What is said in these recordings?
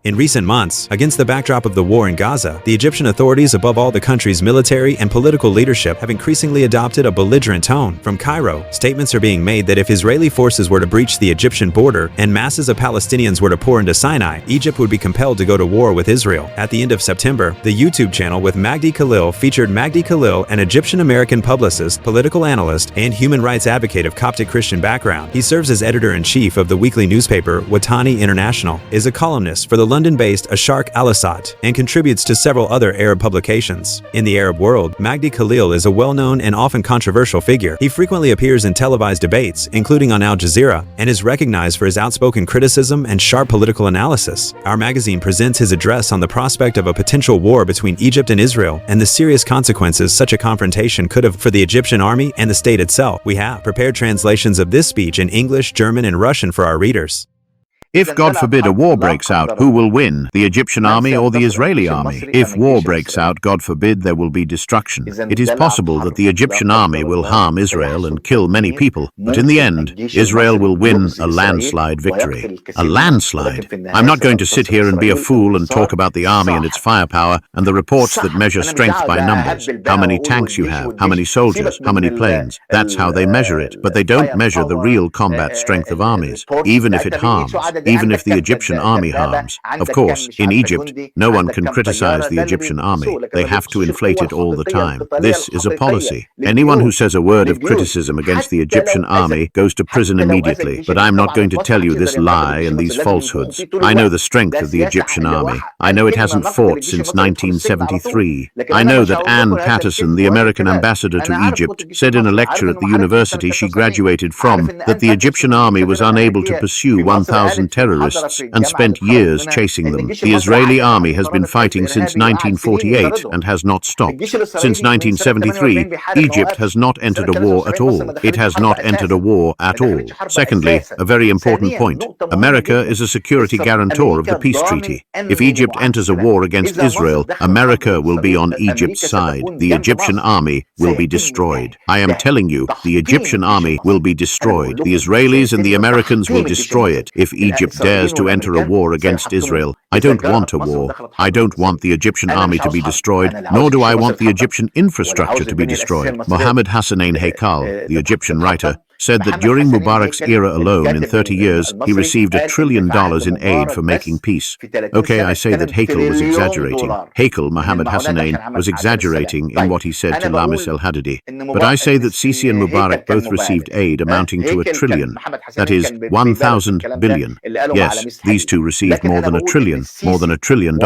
In recent months, against the backdrop of the war in Gaza, the Egyptian authorities, above all the country's military and political leadership, have increasingly adopted a belligerent tone. From Cairo, statements are being made that if Israeli forces were to breach the Egyptian border and masses of Palestinians were to pour into Sinai, Egypt would be compelled to go to war with Israel. At the end of September, the YouTube channel with Magdi Khalil featured Magdi Khalil, an Egyptian-American publicist, political analyst, and human rights advocate of Coptic Christian background. He serves as editor-in-chief of the weekly newspaper Watani International, is a columnist for the London-based Asharq Al-Awsat, and contributes to several other Arab publications. In the Arab world, Magdi Khalil is a well-known and often controversial figure. He frequently appears in televised debates, including on Al Jazeera, and is recognized for his outspoken criticism and sharp political analysis. Our magazine presents his address on the prospect of a potential war between Egypt and Israel and the serious consequences such a confrontation could have for the Egyptian army and the state itself. We have prepared translations of this speech in English, German, and Russian for our readers. If, God forbid, a war breaks out, who will win, the Egyptian army or the Israeli army? If war breaks out, God forbid, there will be destruction. It is possible that the Egyptian army will harm Israel and kill many people, but in the end, Israel will win a landslide victory. A landslide? I'm not going to sit here and be a fool and talk about the army and its firepower and the reports that measure strength by numbers. How many tanks you have, how many soldiers, how many planes. That's how they measure it, but they don't measure the real combat strength of armies, even if it harms. Even if the Egyptian army harms. Of course, in Egypt, no one can criticize the Egyptian army. They have to inflate it all the time. This is a policy. Anyone who says a word of criticism against the Egyptian army goes to prison immediately. But I'm not going to tell you this lie and these falsehoods. I know the strength of the Egyptian army. I know it hasn't fought since 1973. I know that Ann Patterson, the American ambassador to Egypt, said in a lecture at the university she graduated from that the Egyptian army was unable to pursue 1,000 terrorists and spent years chasing them. The Israeli army has been fighting since 1948 and has not stopped. Since 1973, Egypt has not entered a war at all. It has not entered a war at all. Secondly, a very important point. America is a security guarantor of the peace treaty. If Egypt enters a war against Israel, America will be on Egypt's side. The Egyptian army will be destroyed. I am telling you, the Egyptian army will be destroyed. The Israelis and the Americans will destroy it if Egypt dares to enter a war against Israel. I don't want a war. I don't want the Egyptian army to be destroyed, nor do I want the Egyptian infrastructure to be destroyed. Mohammed Hassanein Haikal, the Egyptian writer, said that during Mubarak's era alone, in 30 years, he received $1 trillion in aid for making peace. Okay, I say that Haikal was exaggerating. Haikal, Mohammed Hassanein, was exaggerating in what he said to Lamis El-Hadidi. But I say that Sisi and Mubarak both received aid amounting to $1 trillion. That is, 1,000 billion. Yes, these two received more than $1 trillion, more than $1 trillion.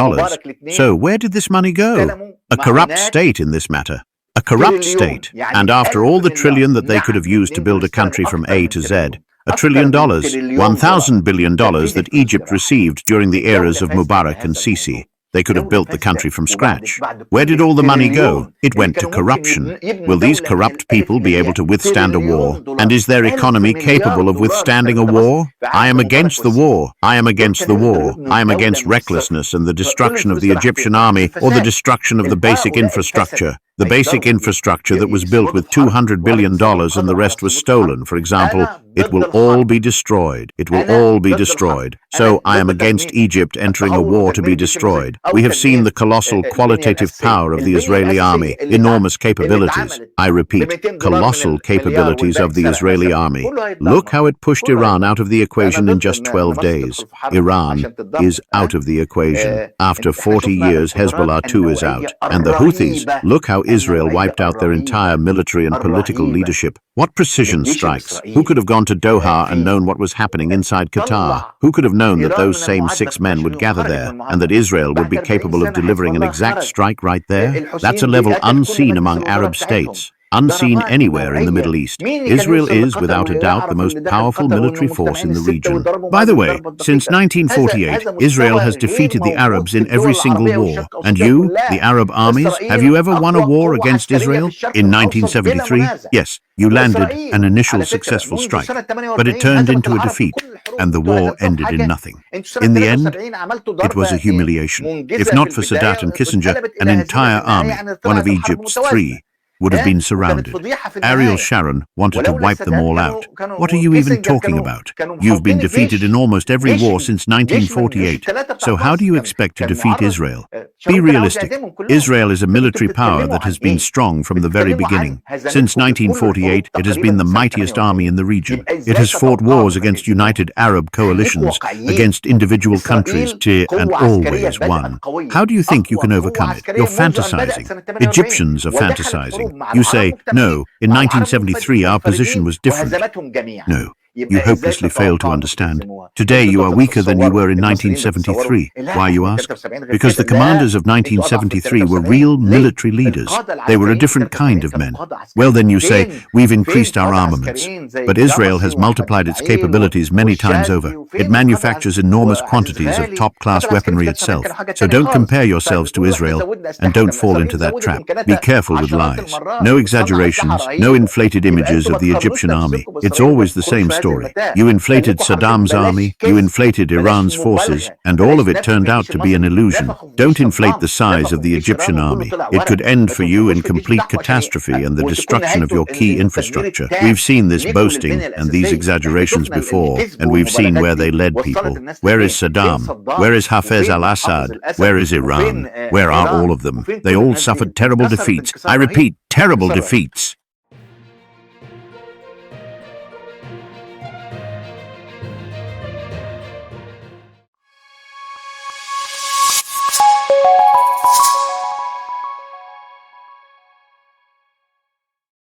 So where did this money go? A corrupt state in this matter. A corrupt state, and after all the trillion that they could have used to build a country from A to Z, $1 trillion, $1,000 billion that Egypt received during the eras of Mubarak and Sisi. They could have built the country from scratch. Where did all the money go? It went to corruption. Will these corrupt people be able to withstand a war? And is their economy capable of withstanding a war? I am against the war. I am against the war. I am against recklessness and the destruction of the Egyptian army or the destruction of the basic infrastructure. The basic infrastructure that was built with $200 billion and the rest was stolen, for example, it will all be destroyed. It will all be destroyed. So I am against Egypt entering a war to be destroyed. We have seen the colossal qualitative power of the Israeli army, enormous capabilities. I repeat, colossal capabilities of the Israeli army. Look how it pushed Iran out of the equation in just 12 days. Iran is out of the equation. After 40 years, Hezbollah too is out. And the Houthis, look how Israel wiped out their entire military and political leadership. What precision strikes! Who could have gone to Doha and known what was happening inside Qatar? Who could have known that those same 6 men would gather there, and that Israel would be capable of delivering an exact strike right there? That's a level unseen among Arab states. Unseen anywhere in the Middle East. Israel is, without a doubt, the most powerful military force in the region. By the way, since 1948, Israel has defeated the Arabs in every single war. And you, the Arab armies, have you ever won a war against Israel? In 1973, yes, you landed an initial successful strike, but it turned into a defeat, and the war ended in nothing. In the end, it was a humiliation. If not for Sadat and Kissinger, an entire army, one of Egypt's 3, would have been surrounded. Ariel Sharon wanted to wipe them all out. What are you even talking about? You've been defeated in almost every war since 1948. So how do you expect to defeat Israel? Be realistic. Israel is a military power that has been strong from the very beginning. Since 1948, it has been the mightiest army in the region. It has fought wars against united Arab coalitions, against individual countries, and always won. How do you think you can overcome it? You're fantasizing. Egyptians are fantasizing. You say, no, in 1973 our position was different. No. You hopelessly fail to understand. Today you are weaker than you were in 1973. Why, you ask? Because the commanders of 1973 were real military leaders. They were a different kind of men. Well, then you say, we've increased our armaments. But Israel has multiplied its capabilities many times over. It manufactures enormous quantities of top-class weaponry itself. So don't compare yourselves to Israel, and don't fall into that trap. Be careful with lies. No exaggerations, no inflated images of the Egyptian army. It's always the same story. You inflated Saddam's army, you inflated Iran's forces, and all of it turned out to be an illusion. Don't inflate the size of the Egyptian army. It could end for you in complete catastrophe and the destruction of your key infrastructure. We've seen this boasting and these exaggerations before, and we've seen where they led people. Where is Saddam? Where is Hafez al-Assad? Where is Iran? Where are all of them? They all suffered terrible defeats. I repeat, terrible defeats.